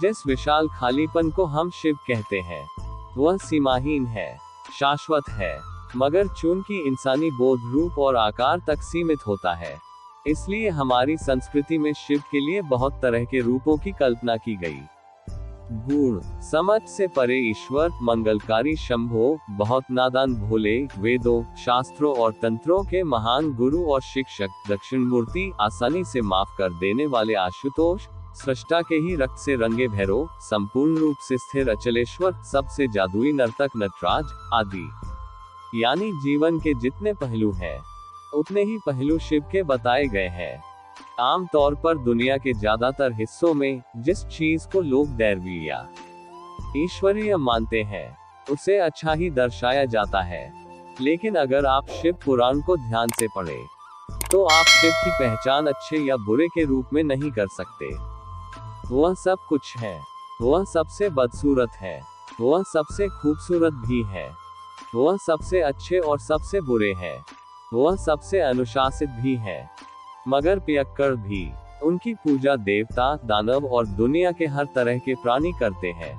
जिस विशाल खालीपन को हम शिव कहते हैं, वह सीमाहीन है, शाश्वत है, मगर चूंकि इंसानी बोध रूप और आकार तक सीमित होता है, इसलिए हमारी संस्कृति में शिव के लिए बहुत तरह के रूपों की कल्पना की गई। गूढ़, समझ से परे ईश्वर, मंगलकारी शंभो, बहुत नादान भोले, वेदों, शास्त्रों और तंत्रों के महान गुरु और शिक्षक, दक्षिणमूर्ति, आसानी से माफ कर देने वाले आशुतोष, सृष्टा के ही रक्त से रंगे भैरव, संपूर्ण रूप से स्थिर अचलेश्वर, सबसे जादुई नर्तक नटराज आदि। यानी जीवन के जितने पहलू हैं, उतने ही पहलू शिव के बताए गए हैं। आम तौर पर दुनिया के ज्यादातर हिस्सों में जिस चीज को लोग दैवीय या ईश्वरीय मानते हैं, उसे अच्छा ही दर्शाया जाता है। लेकिन अगर आप शिव पुराण को ध्यान से पढ़ें, तो आप शिव की पहचान अच्छे या बुरे के रूप में नहीं कर सकते। वह सब कुछ है, वह सबसे बदसूरत है, वह सबसे खूबसूरत भी है, वह सबसे अच्छे और सबसे बुरे हैं, वह सबसे अनुशासित भी है, मगर पियक्कड़ भी। उनकी पूजा देवता, दानव और दुनिया के हर तरह के प्राणी करते हैं।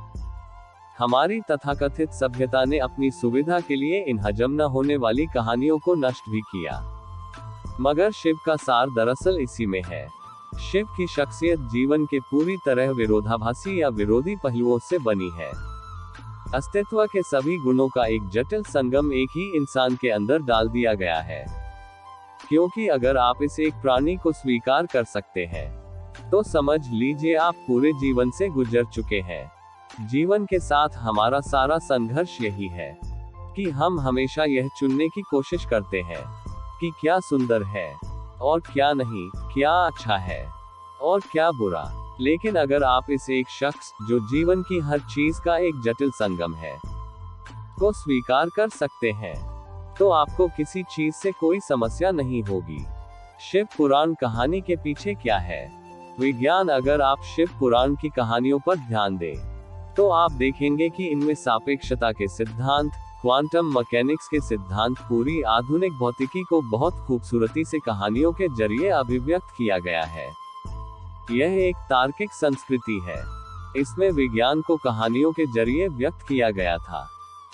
हमारी तथाकथित सभ्यता ने अपनी सुविधा के लिए इन हजम न होने वाली कहानियों को नष्ट भी किया, मगर शिव का सार दरअसल इसी में है। शिव की शख्सियत जीवन के पूरी तरह विरोधाभासी या विरोधी पहलुओं से बनी है। अस्तित्व के सभी गुणों का एक जटिल संगम एक ही इंसान के अंदर डाल दिया गया है। क्योंकि अगर आप इस एक प्राणी को स्वीकार कर सकते हैं, तो समझ लीजिए आप पूरे जीवन से गुजर चुके हैं। जीवन के साथ हमारा सारा संघर्ष यही है कि हम हमेशा यह चुनने की कोशिश करते हैं कि क्या सुंदर है और क्या नहीं, क्या अच्छा है और क्या बुरा। लेकिन अगर आप इस एक शख्स, जो जीवन की हर चीज का एक जटिल संगम है, को स्वीकार कर सकते हैं, तो आपको किसी चीज से कोई समस्या नहीं होगी। शिव पुराण कहानी के पीछे क्या है? विज्ञान। अगर आप शिव पुराण की कहानियों पर ध्यान दें, तो आप देखेंगे कि इनमें सापेक्षता के सिद्धांत, क्वांटम मैकेनिक्स के सिद्धांत, पूरी आधुनिक भौतिकी को बहुत खूबसूरती से कहानियों के जरिए अभिव्यक्त किया गया है। यह एक तार्किक संस्कृति है। इसमें विज्ञान को कहानियों के जरिए व्यक्त किया गया था,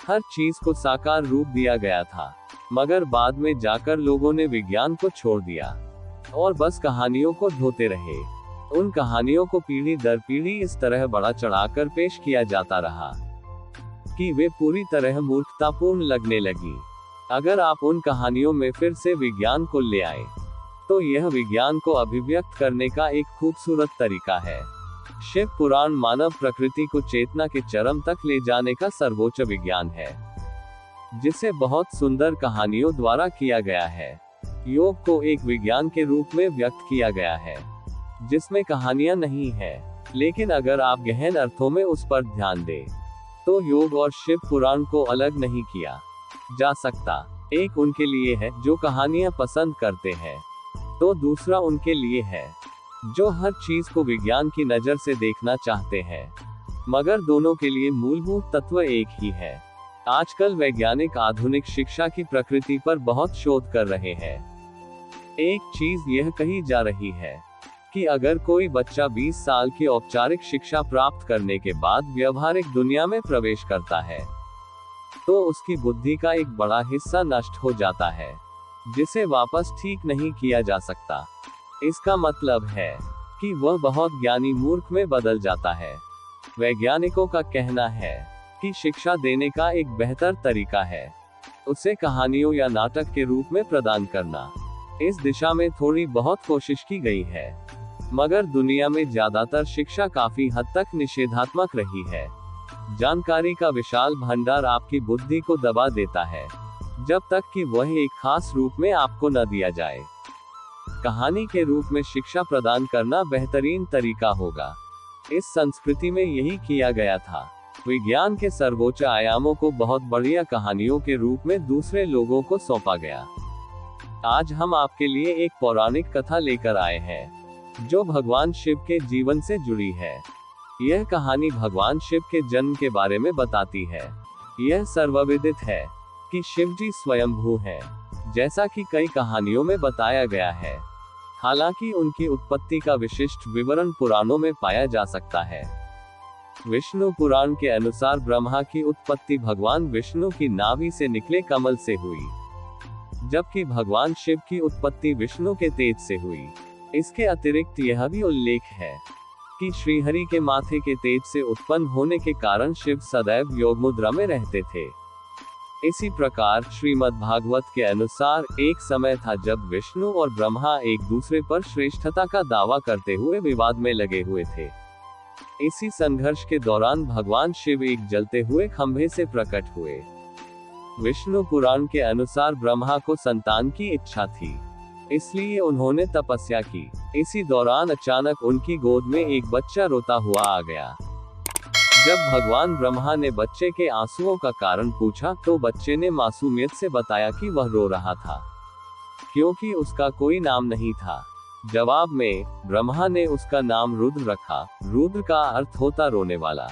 हर चीज को साकार रूप दिया गया था, मगर बाद में जाकर लोगों ने विज्ञान को छोड़ दिया और बस कहानियों को ढोते रहे। उन कहानियों को पीढ़ी दर पीढ़ी इस तरह बढ़ा चढ़ाकर पेश किया जाता रहा कि वे पूरी तरह मूर्खतापूर्ण लगने लगी। अगर आप उन कहानियों में फिर से विज्ञान को ले आए, तो यह विज्ञान को अभिव्यक्त करने का एक खूबसूरत तरीका है। शिव पुराण मानव प्रकृति को चेतना के चरम तक ले जाने का सर्वोच्च विज्ञान है, जिसे बहुत सुंदर कहानियों द्वारा किया गया है। योग को एक विज्ञान के रूप में व्यक्त किया गया है, जिसमें कहानियां नहीं है, लेकिन अगर आप गहन अर्थों में उस पर ध्यान दें, तो योग और शिव पुराण को अलग नहीं किया जा सकता। एक उनके लिए है जो कहानियां पसंद करते हैं, तो दूसरा उनके लिए है जो हर चीज को विज्ञान की नजर से देखना चाहते हैं। मगर दोनों के लिए मूलभूत तत्व एक ही है। आजकल वैज्ञानिक आधुनिक शिक्षा की प्रकृति पर बहुत शोध कर रहे हैं। एक चीज यह कही जा रही है कि अगर कोई बच्चा 20 साल की औपचारिक शिक्षा प्राप्त करने के बाद व्यवहारिक दुनिया में प्रवेश करता है, तो उसकी बुद्धि का एक बड़ा हिस्सा नष्ट हो जाता है, जिसे वापस ठीक नहीं किया जा सकता। इसका मतलब है कि वह बहुत ज्ञानी मूर्ख में बदल जाता है। वैज्ञानिकों का कहना है कि शिक्षा देने का एक बेहतर तरीका है उसे कहानियों या नाटक के रूप में प्रदान करना। इस दिशा में थोड़ी बहुत कोशिश की गई है, मगर दुनिया में ज्यादातर शिक्षा काफी हद तक निषेधात्मक रही है। जानकारी का विशाल भंडार आपकी बुद्धि को दबा देता है, जब तक कि वह एक खास रूप में आपको न दिया जाए। कहानी के रूप में शिक्षा प्रदान करना बेहतरीन तरीका होगा। इस संस्कृति में यही किया गया था। विज्ञान के सर्वोच्च आयामों को बहुत बढ़िया कहानियों के रूप में दूसरे लोगों को सौंपा गया। आज हम आपके लिए एक पौराणिक कथा लेकर आए हैं, जो भगवान शिव के जीवन से जुड़ी है। यह कहानी भगवान शिव के जन्म के बारे में बताती है। यह सर्वविदित है कि शिव जी स्वयंभू हैं, जैसा कि कई कहानियों में बताया गया है। हालांकि उनकी उत्पत्ति का विशिष्ट विवरण पुराणों में पाया जा सकता है। विष्णु पुराण के अनुसार ब्रह्मा की उत्पत्ति भगवान विष्णु की नाभि से निकले कमल से हुई, जबकि भगवान शिव की उत्पत्ति विष्णु के तेज से हुई। इसके अतिरिक्त यह भी उल्लेख है कि श्रीहरि के माथे के तेज से उत्पन्न होने के कारण शिव सदैव योग मुद्रा में रहते थे। इसी प्रकार श्रीमद् भागवत के अनुसार एक समय था जब विष्णु और ब्रह्मा एक दूसरे पर श्रेष्ठता का दावा करते हुए विवाद में लगे हुए थे। इसी संघर्ष के दौरान भगवान शिव एक जलते हुए खंभे से प्रकट हुए। विष्णु पुराण के अनुसार ब्रह्मा को संतान की इच्छा थी, इसलिए उन्होंने तपस्या की। इसी दौरान अचानक उनकी गोद में एक बच्चा रोता हुआ आ गया। जब भगवान ब्रह्मा ने बच्चे के आंसुओं का कारण पूछा तो बच्चे ने मासूमियत से बताया कि वह रो रहा था क्योंकि उसका कोई नाम नहीं था। जवाब में ब्रह्मा ने उसका नाम रुद्र रखा। रुद्र का अर्थ होता रोने वाला।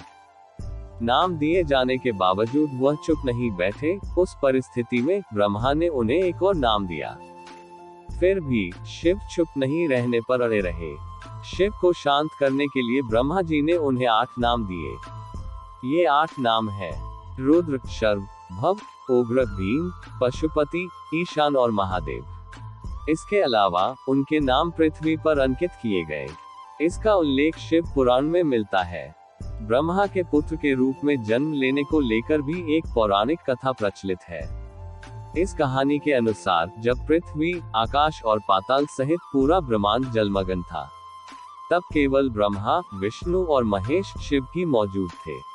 नाम दिए जाने के बावजूद वह चुप नहीं बैठे। उस परिस्थिति में ब्रह्मा ने उन्हें एक और नाम दिया। फिर भी शिव चुप नहीं रहने पर अड़े रहे। शिव को शांत करने के लिए ब्रह्मा जी ने उन्हें 8 नाम दिए। ये 8 नाम है रुद्र, शर्व, भव, उग्र, भीम, पशुपति, ईशान और महादेव। इसके अलावा उनके नाम पृथ्वी पर अंकित किए गए। इसका उल्लेख शिव पुराण में मिलता है। ब्रह्मा के पुत्र के रूप में जन्म लेने को लेकर भी एक पौराणिक कथा प्रचलित है। इस कहानी के अनुसार जब पृथ्वी, आकाश और पाताल सहित पूरा ब्रह्मांड जलमग्न था, तब केवल ब्रह्मा, विष्णु और महेश शिव ही मौजूद थे।